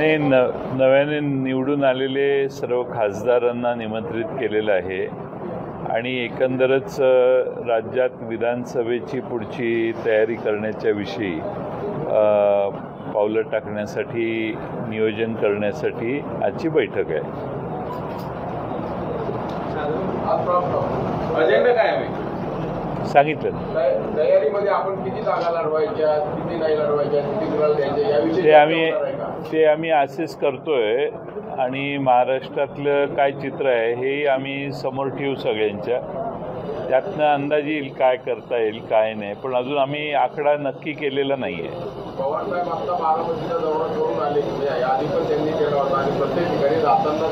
नाही, नव्याने निवडून आलेले सर्व खासदारांना निमंत्रित केलेलं आहे आणि एकंदरच राज्यात विधानसभेची पुढची तयारी करण्याच्या विषयी पावलं टाकण्यासाठी नियोजन करण्यासाठी आजची बैठक आहे. अजेंडा काय आहे सांगितलं तयारीमध्ये आपण किती जागा लढवायच्या, किती नाही लढवायच्या, किती गुलाल द्यायचे याविषयी ते आम्ही असेस करतोय आणि महाराष्ट्रातलं काय चित्र आहे हे आम्ही समोर ठेवू सगळ्यांच्या. त्यातनं अंदाज येईल काय करता येईल काय नाही, पण अजून आम्ही आकडा नक्की केलेला नाही आहे. पवारसाहेब आता बारामतीचा दौरा करून आले, आधी पण त्यांनी केला होता आणि प्रत्येक ठिकाणी जाताना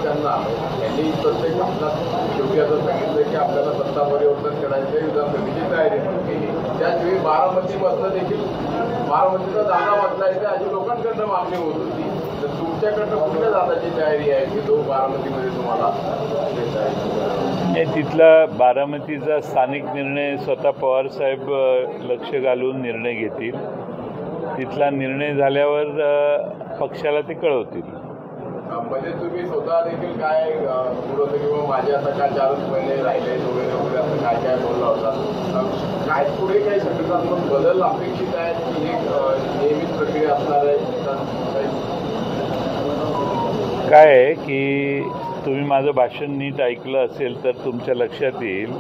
त्यांनी प्रत्येक आपल्याला शेवटी असं सांगितलं की आपल्याला सत्ता परिवर्तन करायचं विधानसभेची तयारी केली. त्याचवेळी बारामतीमधनं देखील बारामतीचा जागा बदलायची अशी लोकांकडनं मागणी होत होती. तर तुमच्याकडनं कुठल्या जागाची तयारी आहे की जो बारामतीमध्ये तुम्हाला देता येईल? तिथला बारामतीचा स्थानिक निर्णय स्वतः पवारसाहेब लक्ष घालून निर्णय घेतील. तिथला निर्णय झाल्यावर पक्षाला ते कळवतील. म्हणजे तुम्ही स्वतः देखील काय पुढं किंवा माझे आता काय 4 महिने राहिले वगैरे वगैरे असं काय काय बोलला होता, काय पुढे काही सकारात्मक बदल अपेक्षित आहेत की ही नियमित प्रक्रिया असणार आहे? काय आहे की तुम्ही माझं भाषण नीट ऐकलं असेल तर तुमच्या लक्षात येईल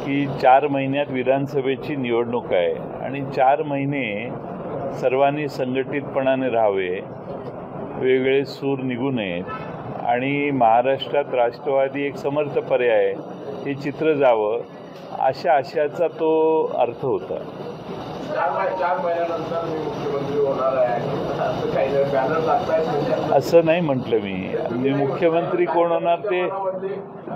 की 4 महिन्यात विधानसभेची निवडणूक आहे आणि 4 महिने सर्वांनी संघटितपणाने राहावे, वेगवेगळे सूर निघू नयेत आणि महाराष्ट्रात राष्ट्रवादी एक समर्थ पर्याय हे चित्र जावं अशा आशयाचा तो अर्थ होता. 4 महिन्यानंतर मी मुख्यमंत्री होणार आहे असं काही बॅनर लागतायत असं नाही म्हटलं मी मुख्यमंत्री कोण होणार ते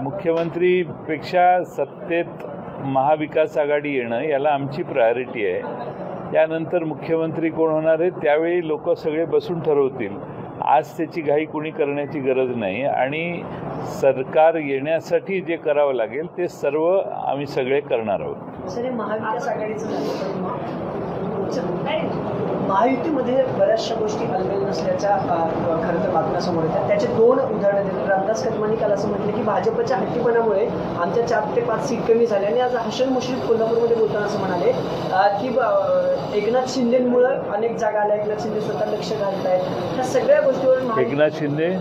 मुख्यमंत्रीपेक्षा सत्तेत महाविकास आघाडी येणं याला आमची प्रायोरिटी आहे. त्यानंतर मुख्यमंत्री कोण होणार आहे त्यावेळी लोक सगळे बसून ठरवतील. आज त्याची घाई कुणी करण्याची गरज नाही आणि सरकार येण्यासाठी जे करावं लागेल ते सर्व आम्ही सगळे करणार आहोत. सर, महाविकास आघाडीचं महायुतीमध्ये बऱ्याचशा गोष्टी हलवेल नसल्याच्या खरं तर बातम्या समोर येतात. त्याचे 2 उदाहरणं देतात. रामदास कदमांनी काल असं म्हटलं की भाजपच्या हट्टीपणामुळे आमच्या 4 ते 5 सीट कमी झाल्या आणि आज हसन मुश्रीफ कोल्हापूरमध्ये बोलताना असं म्हणाले की एकनाथ शिंदेमुळं अनेक जागा आल्या, एकनाथ शिंदे स्वतः लक्ष घालत आहेत. ह्या सगळ्या गोष्टीवर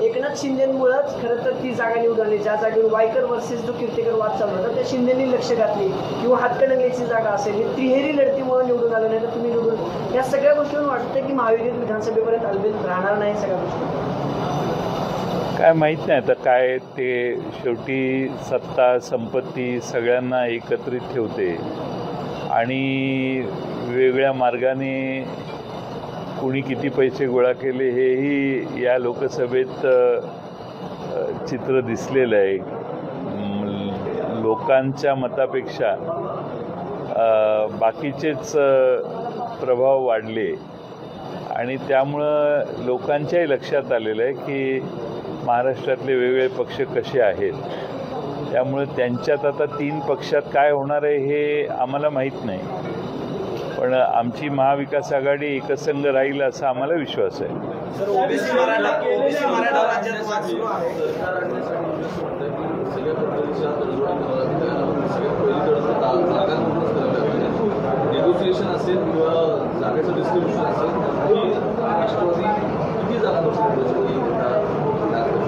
एकनाथ शिंदेमुळंच खरं तर ती जागा निवडून आली. ज्या जागेवर वायकर वर्सेस जो कीर्तिकर वाद चालू होता त्या शिंदेनी लक्ष घातली किंवा हातकणंगलेची जागा असेल ही त्रिहेरी लढतीमुळे निवडून आलं नाही तर तुम्ही निवडून या सगळ्या गोष्टीवर वाटतं की महायुतीत विधानसभेपर्यंत अलबेल राहणार नाही. सगळ्या गोष्टी काय माहीत नाही आता काय ते शेवटी सत्ता संपत्ती सगळ्यांना एकत्रित ठेवते आणि वेगवेगळ्या मार्गाने कुणी किती पैसे गोळा केले हेही या लोकसभेत चित्र दिसलेलं आहे. लोकांच्या मतापेक्षा बाकीचेच प्रभाव वाढले आणि त्यामुळं लोकांच्याही लक्षात आलेलं आहे की महाराष्ट्रातले वेगवेगळे पक्ष कसे आहेत. त्यामुळे त्यांच्यात आता 3 पक्षात काय होणार आहे हे आम्हाला माहीत नाही, पण आमची महाविकास आघाडी एकसंघ राहील असा आम्हाला विश्वास आहे.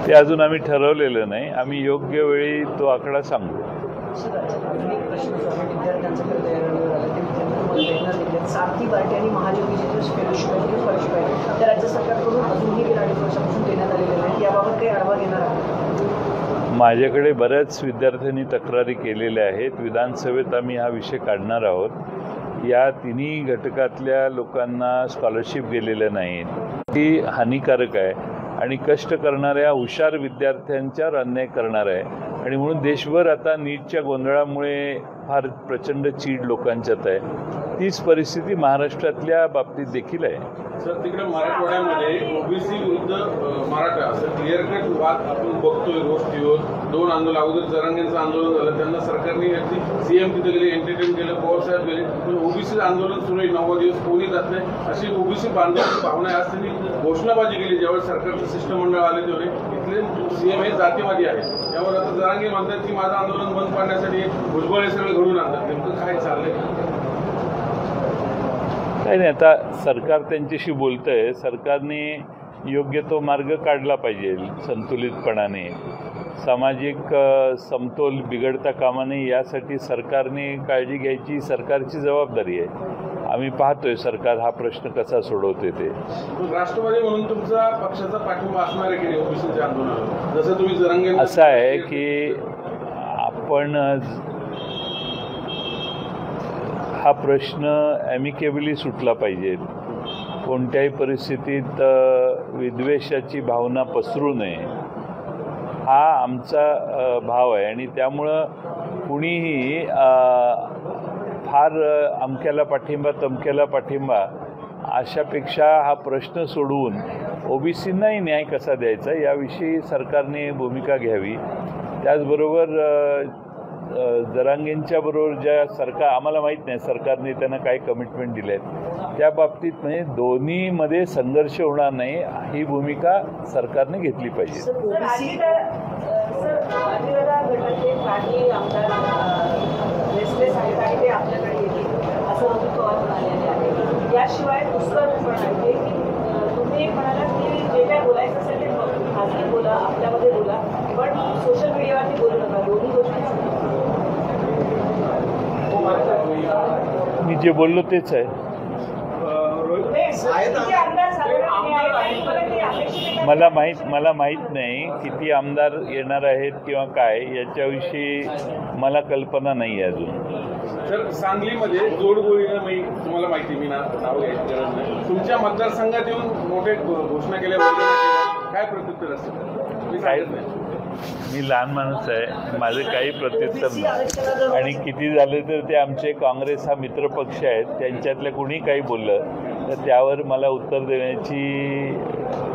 ते अजून आम्ही ठरवलेलं नाही. आम्ही योग्य वेळी तो आकडा सांगू. सारथी पार्टी आणि महायुतीचे फेलोशिप राज्य सरकारकडून अजूनही गेल्या 2 वर्षापासून देण्यात आलेले नाही. याबाबत काही आढावा घेणार आहे? माझ्याकडे बऱ्याच विद्यार्थ्यांनी तक्रारी केलेल्या आहेत. विधानसभेत आम्ही हा विषय काढणार आहोत. या 3ही घटकातल्या लोकांना स्कॉलरशिप गेलेल्या नाहीत. ही हानिकारक आहे आणि कष्ट करणाऱ्या हुशार विद्यार्थ्यांच्यावर अन्याय करणार आहे आणि म्हणून देशभर आता नीटच्या गोंधळामुळे फार प्रचंड चीड लोकांच्यात आहे. तीच परिस्थिती महाराष्ट्रातल्या बाबतीत देखील आहे. सर, तिकडे मराठवाड्यामध्ये ओबीसी विरुद्ध मराठा असं क्लिअर कट वाद आपण बघतोय गोष्टीवर. 2 आंदोलन अगोदर जरांगेंचं आंदोलन झालं, त्यांना सरकारने अगदी सीएम तिथे गेले, एंटरटेन केलं, पवार साहेब गेले, पण ओबीसी आंदोलन सुरू आहे, 9 दिवस कोणी जात नाही अशी ओबीसी बांधवांची भावना आहे. आज त्यांनी घोषणाबाजी केली ज्यावेळेस सरकारचं शिष्टमंडळ आले तेवढे इथले सीएम हे जातीवादी आहेत. त्यावर आता जरांगे म्हणतात की माझं आंदोलन बंद पाडण्यासाठी भुजबळ हे सगळं घडून आणतात. नेमकं काय चाललंय? काही नाही, आता सरकार त्यांच्याशी बोलतंय. सरकारने योग्य तो मार्ग काढला पाहिजे संतुलितपणाने. सामाजिक समतोल बिघडता कामा नये यासाठी सरकारने काळजी घ्यायची सरकारची जबाबदारी आहे. आम्ही पाहतोय सरकार हा प्रश्न कसा सोडवते ते. राष्ट्रवादी म्हणून तुमचा पक्षाचा पाठिंबा असणार आहे की नाही ओबीसीच्या आंदोलनाला? जसं तुम्ही जरांगे असं आहे की आपण हा प्रश्न ॲमिकेबली सुटला पाहिजे. कोणत्याही परिस्थितीत विद्वेषाची भावना पसरू नये हा आमचा भाव आहे. आणि त्यामुळं कुणीही फार अमक्याला पाठिंबा तमक्याला पाठिंबा अशापेक्षा हा प्रश्न सोडवून ओबीसींनाही न्याय कसा द्यायचा याविषयी सरकारने भूमिका घ्यावी. त्याचबरोबर जरांगेंच्या बरोबर ज्या सरकार आम्हाला माहीत नाही सरकारने त्यांना काय कमिटमेंट दिले आहेत त्या बाबतीत म्हणजे दोन्हीमध्ये संघर्ष होणार नाही ही भूमिका सरकारने घेतली पाहिजे. याशिवाय दुसरं पण आहे की तुम्ही म्हणालात की जे काय बोलायचं असेल ते खाजगी बोला, आपल्यामध्ये बोला, पण सोशल मीडियावरती बोलू नका. दोन्ही गोष्टी मी जे बोललो तेच आहे. मला माहीत नाही किती आमदार येणार आहेत किंवा काय याच्याविषयी मला कल्पना नाही आहे अजून. सर, सांगलीमध्ये जोडगोळीनं तुम्हाला माहिती, मी नाव घ्यायची गरज नाही, तुमच्या मतदारसंघात येऊन मोठे घोषणा केल्या, काय प्रत्युत्तर असेल? मी सांगत नाही, मी लहान माणूस आहे, माझे काही प्रत्युत्तर नाही. आणि किती झाले तर ते आमचे काँग्रेस हा मित्रपक्ष आहेत, त्यांच्यातल्या कुणी काही बोललं तर त्यावर मला उत्तर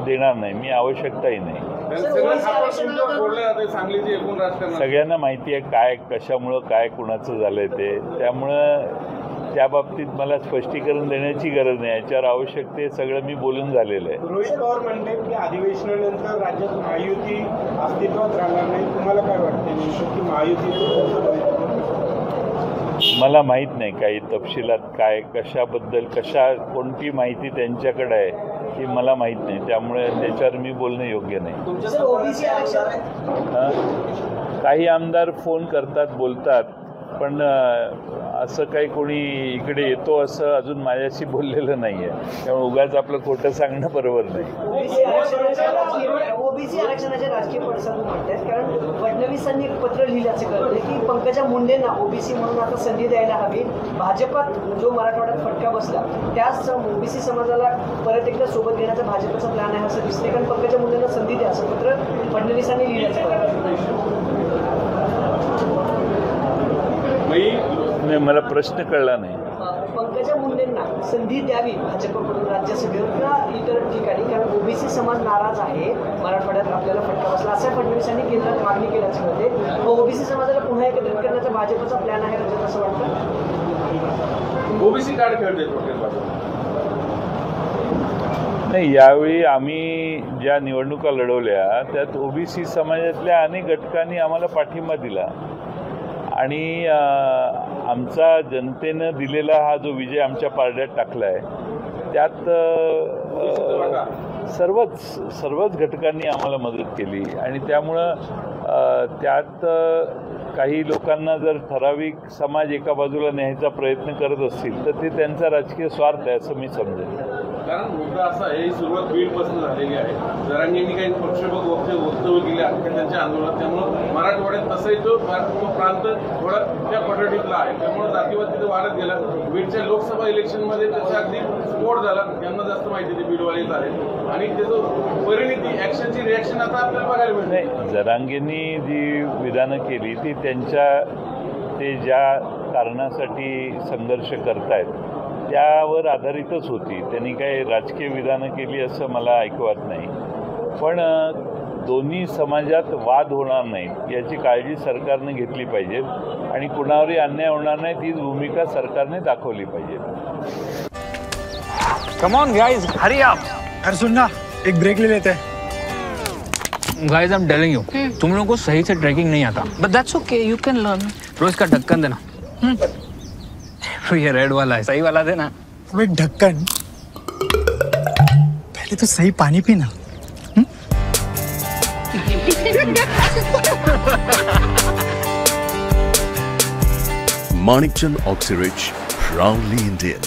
देणार नाही. मी आवश्यकताही नाही. सगळ्यांना माहिती आहे काय कशामुळं काय कुणाचं झालंय ते. त्यामुळं त्या बाबतीत मला स्पष्टीकरण देण्याची गरज नाही. याच्यावर आवश्यक ते सगळं मी बोलून झालेलं आहे. रोहित पवार म्हणले की अधिवेशनानंतर राज्यात महायुती अस्तित्वात राहणार नाही. तुम्हाला काय वाटते नेमकं की महायुती? मला माहीत नाही काही तपशिलात काय कशाबद्दल कोणती माहिती त्यांच्याकडे आहे ती मला माहीत नाही. त्यामुळे त्याच्यावर मी बोलणं योग्य नाही. काही आमदार फोन करतात बोलतात पण असं काही कोणी इकडे येतो असं अजून माझ्याशी बोललेलं नाही आहे. त्यामुळे उगाच आपलं खोटं सांगणं बरोबर नाही. ओबीसी आरक्षणाचे राजकीय पडसाद म्हणतात कारण फडणवीसांनी एक पत्र लिहिल्याचं कळतं की पंकजा मुंडेंना ओबीसी म्हणून आता संधी द्यायला हवी. भाजपात जो मराठवाड्यात फटका बसला त्याच ओबीसी समाजाला परत एकदा सोबत घेण्याचा भाजपचा प्लॅन आहे असं दिसते. कारण पंकजा मुंडेंना संधी द्या असं पत्र फडणवीसांनी लिहिल्याचं कळतं. नाही, मला प्रश्न कळला नाही. पंकजा मुंडेंना संधी द्यावी भाजपकडून राज्यसभेवर किंवा इतर ठिकाणी कारण ओबीसी समाज नाराज आहे, मराठवाड्यात आपल्याला फटका बसला असं फडणवीसांनी केंद्रात मागणी केल्याचं होते. मग ओबीसी समाजाला पुन्हा एकत्रित करण्याचा भाजपचा प्लॅन आहे राज्यात असं वाटतं. ओबीसी कार्ड खेळते नाही, यावेळी आम्ही ज्या निवडणुका लढवल्या त्यात ओबीसी समाजातल्या अनेक घटकांनी आम्हाला पाठिंबा दिला आणि आमचा जनतेनं दिलेला हा जो विजय आमच्या पारड्यात टाकला आहे त्यात सर्वच घटकांनी आम्हाला मदत केली. आणि त्यामुळं त्यात काही लोकांना जर ठराविक समाज एका बाजूला न्यायचा प्रयत्न करत असतील तर ते त्यांचा राजकीय स्वार्थ आहे असं मी समजेन. कारण मुद्दा असा आहे, सुरुवात बीडपासून झालेली आहे. जरांगेंनी काही पक्षपात वक्तव्य केले अख्ख्या त्यांच्या आंदोलनात. त्यामुळं मराठवाड्यात तसंही तो प्रांत थोडा त्या पद्धतीतला आहे. त्यामुळे जातीवाद तिथे वाढत गेला. बीडच्या लोकसभा इलेक्शनमध्ये त्याचा अगदी स्फोट झाला. त्यांना जास्त माहिती ते बीडवालेच आहेत आणि त्याचं परिणिती ॲक्शनची रिॲक्शन आता आपल्याला बघायला मिळते. नाही, जरांगेंनी जी विधानं केली ती ते ज्या कारणासाठी संघर्ष करतायत त्यावर आधारितच होती. त्यांनी काही राजकीय विधानं केली असं मला ऐकवत नाही. पण दोन्ही समाजात वाद होणार नाहीत याची काळजी सरकारने घेतली पाहिजे आणि कुणावरही अन्याय होणार नाही तीच भूमिका सरकारने दाखवली पाहिजे. कम ऑन गाइस, हरी आप. अरे सुन ना, एक ब्रेक ले लेते हैं. Guys, I am telling you, तुम लोगों को सही से ट्रैकिंग नहीं आता. But that's okay, you can learn. रोज का ढक्कन देना. ये रेड वाला है, सही वाला देना. अबे ढक्कन, पहले तो सही पानी पीना. Manikchand Oxyrich, proudly Indian.